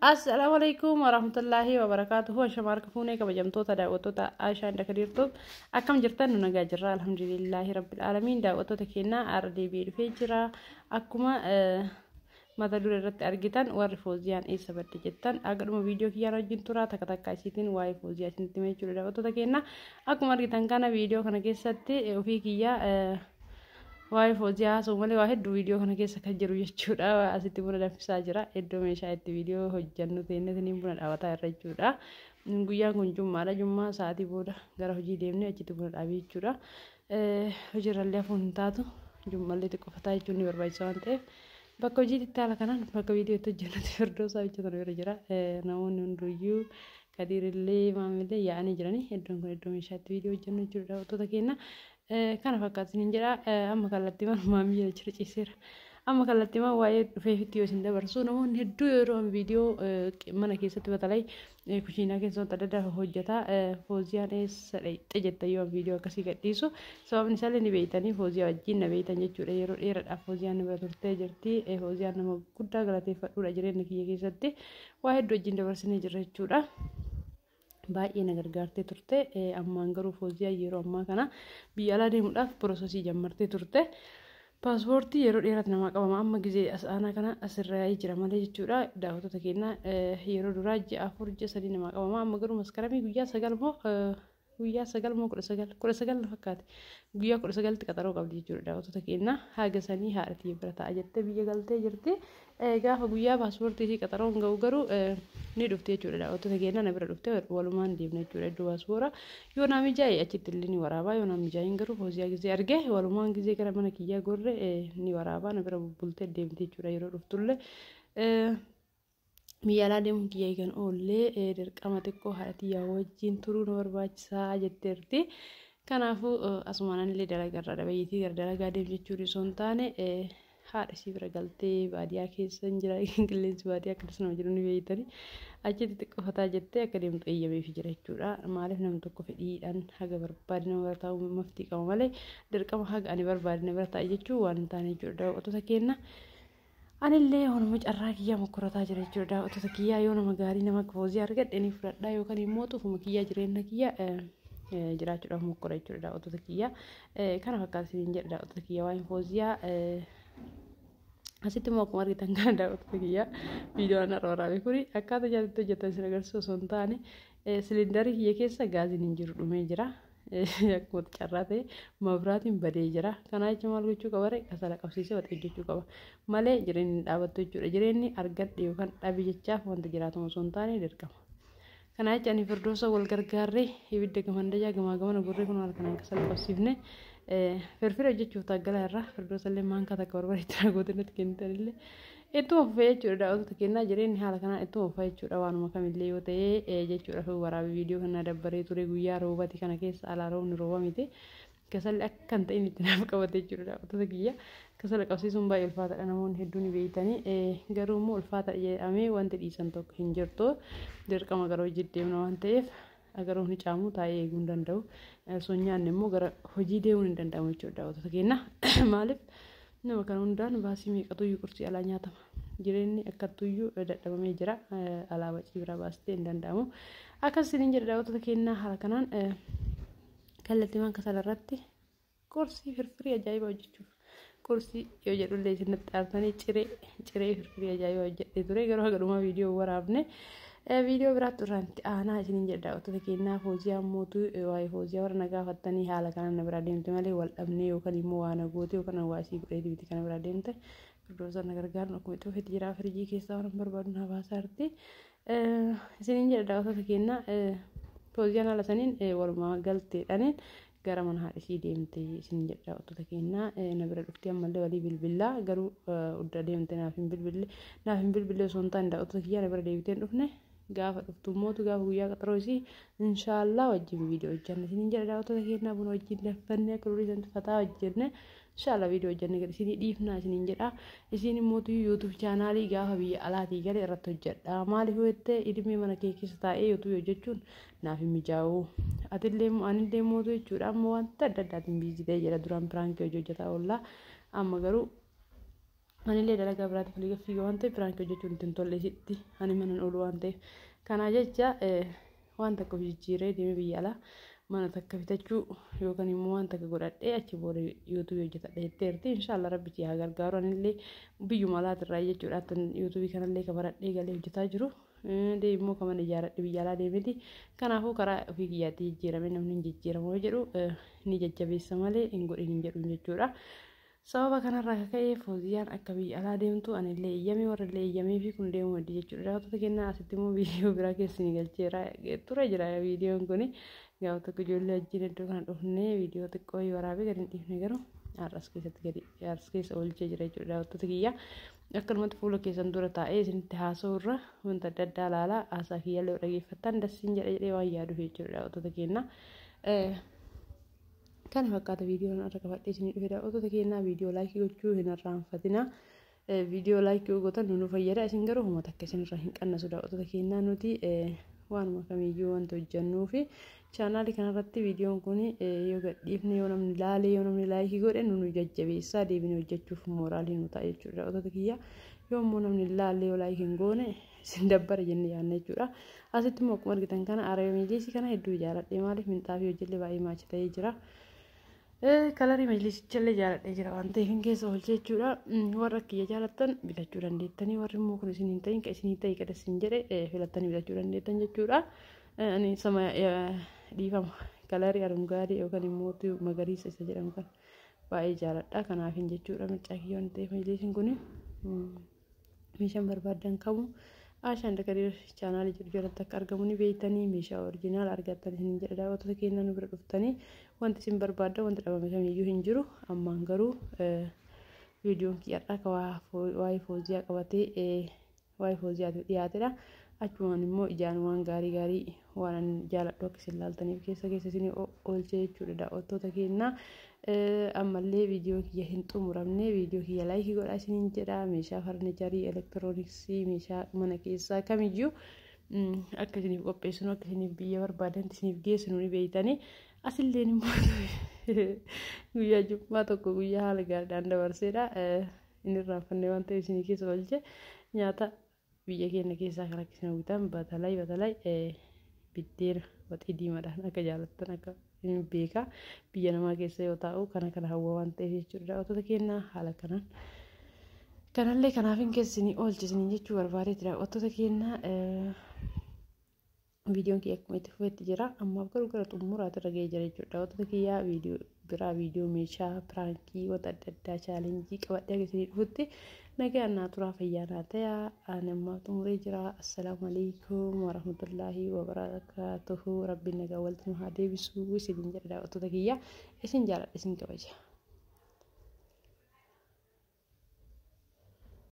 Assalamualaikum warahmatullahi wabarakatuh. Shamarka fuunee kabajamtoota daawwattoota Aishaa Indakadiirtuuf akkam jirtan nu nagaa jirra alhamdulillahi rabbil alamin. Daawwattoota keenya har'a deebi'ee dhufee jira. Akkuma mata duree irratti argitan warri Fooziyaan eessa badde jettan agaduma viidiyoo kiyyaan wajjin tura takka takka isiitiin waa'ee Fooziyaa isinitti himee jechuudha daawwattoota keenya. Akkuma argitan kana viidiyoo kana keessatti ofii kiyyaa waa'ee Fooziyaa Soomalee waa hedduu viidiyoo kana keessa kan jiru jechuudha. Asitti buna danfisaa jira. Iddoo meeshaa itti viidiyoo hojjannu ta'innitiin buna dhaabataa irra jechuudha. Guyyaan kun jummaadha. Jummaa sa'aatii booda gara hojii deemnee achitti buna dhaabee jechuudha. Hojiirrallee hafuun hin taatu. Jummallee xiqqoofataa jechuun ni barbaachisa waan ta'eef. Bakka hojiitti haala kanaan bakka viidiyoo itti hojjannutti firdoosaa hojjetan irra jira. Namoonni hunduyyuu Kadiirillee maamillee yaa'anii jiranii. Iddoon kun iddoo meeshaa itti viidiyoo hojjannu jechuudha daawwattoota keenya. Kana fakkaatanii jedha amma kallattii maamii jira ciiseera amma kallattii waa'ee dhufeefitti yoo isin dabarsu namoonni hedduu yeroo viidiyoo mana keessatti batalay kushiinaa keessatti adda addaa hojjetaa Fooziyaan eessa dhaqxe jettan yoo viidiyoo akkasii gadhiisu sababni isaallee ni beeytanii Fooziyaa wajjin na beeytan jechuudha yeroo dheeraadhaaf Fooziyaan bira turtee jirti Fooziyaan nama guddaa galateeffadhuudha jireenya kiyya keessatti waa hedduu wajjin dabarsinee jirra jechuudha. Baay'ee na gargaartee turte ammaan garuu Fooziyaa yeroo ammaa kana biyya alaa deemuudhaaf piroosesii jammartee turte paaspoortii yeroo dheeraatti namaa qabama amma gizee aanaa kana asirraa jira malee jechuudha daawwattoota keenya yeroo duraa ji'a 4 ji'a 3 namaa qabama amma garuu maskaramii guyyaa 9 moo 19 na fakkaate guyyaa 19tti qaxaroo qabdi jechuudha daawwattoota keenya haga sanii haadhatii bira ta'a jettee biyya galtee jirti. Gaafa guyyaa paaspoortii fi qaxaroon ga'u garuu ni dhufte jechuudha daawwattoota keenya na bira dhufte walumaan deemna jechuudha iddoo paaspoora yoo naa mijaa'e achitti illee ni waraabaa yoo naa mijaa'in garuu Fooziyaa gizee arge walumaan gizee gara mana kiyyaa gorre ni waraabaa na bira bultee deemte jechuudha yeroo dhuftullee. Biyya alaa deemuun kiyya eegan oollee dirqama xiqqoo haadhatii wajjin turuu nu barbaachisaa jetteerti. Kanaafuu asumaan illee dalagaa dhabeeyyitii gara dalagaa deemu jechuun osoo hin taane haadha isii bira galtee baadiyyaa keessa hin jira qilleensi baadiyyaa akkasumas nama jiru ni beeytanii achitti xiqqoofataa jettee akka deemtu eeyyameef jira jechuudha. Maaliif namni tokko fedhiidhaan haga barbaade nama bira taa'uu maftii qaba malee dirqama haga ani barbaade na bira taa'e jechuun waan hin taane jechuudha daawwattoota keenya. Anillee honuma carraa kiyyaa mokkorotaa jira jechuudha daawwattoota kiyyaa yoo nama gaarii nama Fooziyaa argadhe ni fudhadhaa yookaan immoo xufuma kiyyaa jireenya kiyyaa jiraachuudhaaf mokkora jechuudha daawwattoota kiyyaa. Kana fakkaatanii jedha daawwattoota kiyyaa waa'ee Fooziyaa asitti immoo akkuma argitan kana daawwattoota kiyyaa viidiyoo irra waraabee kuni akkaataa jaallatti hojjetan sin agarsiisu osoo hin taane siliindarii kiyya keessa gaaziin hin jiru dhumee jira. Akkuma carraa ta'e mabiraatiin badee jira. Kana jecha maal gochuu qaba ree kasala qabsiisee wal eeggachuu qaba malee jireenyi dhaabattu jechuudha. Jireenyi argadhe yookaan dhabii jechaaf wanta jiraatamu osoo hin taane dirqama. Kana jecha ani firdoosa wal gargaarree ibidda gamandajaa gamaa gamana gurree kun halkanaan kasala qabsiifne firfira hojjechuuf taaggalaa irraa firdoosa illee maankaa takka barbareetti gootinatti kennitanillee ittuma fufee jechuudha daawwattoota keenyaa jireenyi haala kanaan ittuma fufee jechuudha waanuma kamillee yoo ta'e jechuudha waraabee viidiyoo kana dabbaree ture guyyaa roobati kana keessa alaa roobni rooba miti kasalli akka hin ta'in itti naaf qabate jechuudha daawwattoota kiyya kasala qabsiisuun baay'ee ulfaataadha namoonni hedduun beeytanii garuu immoo ulfaata jedhamee wanti dhiisan tokko hin jirtu dirqama gara hojii deemna waan ta'eef agaruu ni caamu taa'ee eeguu hin danda'u soonyaan immoo gara hojii deemuun hin danda'amu jechuudha daawwattoota keenya maaliif nama kan hundaan baasii meeqatuyyuu qursii alaa nyaatama jireenyi akkattuyyuu dadhabamee jira alaabaa cibiraa baastee hin danda'amu akkasiin jedha daawwattoota keenyaa haala kanaan kallattiiwwan kasala irratti qursii firfirii ajaa'ibaa hojjechuuf qursii yoo jedhullee isinitti aartanii ciree firfirii ajaa'ibaa hojjedhee ture garuu haga dhumaa viidiyoo waraabne viidiyoo biraatti irraanti aanaa isiniin jedha daawwattoota keenyaa Fooziyaa mootuu waa'ee Fooziyaa warra na gaafattanii haala kanaan na bira deemte malee wal dhabnee yookaan immoo waa na goote yookaan waa isii godheeti biti kana bira deemte firdoosa na gargaaruun akkuma itti ofeetti jira firijii keessaa waan barbaadu na baasaa jirti. Isiniin jedha daawwattoota keenyaa Fooziyaan haala saniin walumaa galteedhaniin gara mana haadhisii deemte isiniin jedha daawwattoota keenyaa na bira dhuftee ammallee walii bilbilaa garuu udda deemte naaf hin bilbille osoo hin taane daawwattoota kiyyaa na bira deebiteen dhufne gaafa dhuftummootu gaafa guyyaa qaxaroo isii inshaallah wajjin viidiyoo hojjanne isiniin jedha daawwattoota keenyaa buna wajjin laffanne akka durii sanatti fataa hojjenne inshaallah viidiyoo hojjanne gadi isinii dhiifnaa isiniin jedha isin immootu yuutuub chaanaalii gaafa biyya alaatii galee irratti hojjedha maaliif jettee idimee mana kee keessa taa'ee yuutuub hojjechuun naaf hin mijaa'u atillee anillee mootu jechuudha amma wanta adda addaatiin biizii ta'ee jira duraan piraankii hojjetaa oollaa amma garuu anillee dalagaa biraatiif liga fiiga waan ta'eef piraankii hojjechuun ittiin tolle sitti ani manan oolu waan ta'eef kanaa jecha waan takka jijjiiree deemee biyya alaa mana takka bitachuu yookaan immoo waan takka godhadhee achi booda yuutuubii hojjetadha jetteerti inshaallah rabbi yaa gargaaru anillee biyyuma alaatirraa jechuudha yuutuubii kanallee kabaradhee galee hojjetaa jiru deebimoo kaman ijaaradhe biyya alaa deemeti kanaafuu karaa ofii kiyyaatti jijjiirame namni hin jijjiiramu jedhu ni jajjabeessa malee hin godhin hin jedhu jechuudha. Sababa kanarraa ka'ee Fooziyaan akka biyya alaa deemtu anillee eeyyamee warrallee eeyyamee fi kun deemuu maddi jechuudha. Daawwattoota kennaa asitti immoo viidiyoo biraa keessanii galcheera ture jira viidiyoon kuni gaafa tokko ijoollee wajjin iddoo kana dhufnee viidiyoo xiqqoo waraabee gadi hin dhiifne garuu har'as keessa oolchee jira jechuudha. Daawwattoota kiyyaa akkanumatti fuula keessan dura taa'ee isinitti haasa'urra wanta adda addaa ilaalaa haasaa kiyyaallee dhageeffattan dassiin jedhee waan yaaduuf jechuudha. Daawwattoota kennaa. Kan fakkaata viidiyoon irra qabadhee isinii dhufe daawwattoota kennaa viidiyoo laayikii gochuu hin irraanfatina. Viidiyoo laayikii gootan nu fayyada isin garuu humna takka isinirra hin qannasu daawwattoota kennaa nuti waanuma kamiyyuu wanta hojjennuu fi chaanaalii kanarratti viidiyoon kun yoo gadhiifne yoo namni laalee yoo namni laayikii godhe nu jajjabeessaa deebinee hojjechuuf mooraalii nu ta'a jechuudha daawwattoota kiyyaa yoo immoo namni laalee yoo laayikii hin goone isin dabbara jennee yaadna jechuudha. Asitti immoo akkuma argitan kana Arabee Majliisii kana hedduu jaaladhe maaliif minxaafii hojjellee baay'ee maachi ta'ee jira. Kalarii majlisichallee jaaladhee jira waan ta'eef hin keessa oolchee jechuudha. Warra kiyya jaalattan bitachuu dandeettanii warri immoo kun isin hin ta'in ka isin ta'e qada isin jedhe filattanii bitachuu dandeettan jechuudha. Ani sama dhiifama kalarii arungaarii yookaan immoo magariisa isa jedhamu kan baay'ee jaaladha. Kanaaf hin jechuudha mircaa kiyya waan ta'eef majlisiin kun meeshaan barbaadan qabu. Ashaan dakadir chaanaalii jiru jalatti akka argamu ni beektanii meeshaa oriijinaal argattan isin jedha daawwattoota keenya nu bira dhuftanii wanti isin barbaadda wanti dhabame kamiyyuu hin jiru ammaan garuu viidiyoon kiyyadhaa ka waa'ee Fooziyaa qabatee waa'ee Fooziyaatu dhiyaatedha. Achumaan immoo ijaan waan gaarii waan jaaladhu akka isin laaltaniif keessa isin oolchee jechuudha daawwattoota keenya. Ammallee viidiyoo kiyya hin xumuramne viidiyoo kiyya laayikii godhaa isiniin jedha meeshaa farniicharii elektirooniksii meeshaa mana keessaa kamiyyuu akka isiniif qopheessinu akka isiniif biyya barbaadan isiniif geessinu ni beektanii asilleen immoo guyyaa jummaa tokko guyyaa haala gaariidhaan dabarseedha inni irraanfannee waan ta'eef isinii keessa oolche nyaata biyya keenya keessaa kan akka isin hawwitan batalay biddeena waxii diimaadhaan akka jaalattan akka beeka biyya namaa keessa yoo ta'u kana hawwa waan ta'eef jechuudha daawwattoota keenya haala kanallee kanaaf hin keessanii oolchisanii jechuu barbaadeetti daawwattoota keenya viidiyoon kiyya akkuma itti fufeetti jira ammaaf garuu gara xumuraatti irra ga'ee jira jechuudha daawwattoota kiyyaa viidiyoo meeshaa piraankii wanta adda addaa chaalenjii qabadhee agarsiisanii dhufutti nagaa naa turaa fayyaanaa ta'aa ani ammaaf xumuree jira assalaamu alaikum warahmatullaahi wabarakaatuhu rabbiin nagaa walitti nu haa deebisu isin jedha daawwattoota kiyyaa isin jaaladha isin kabaja.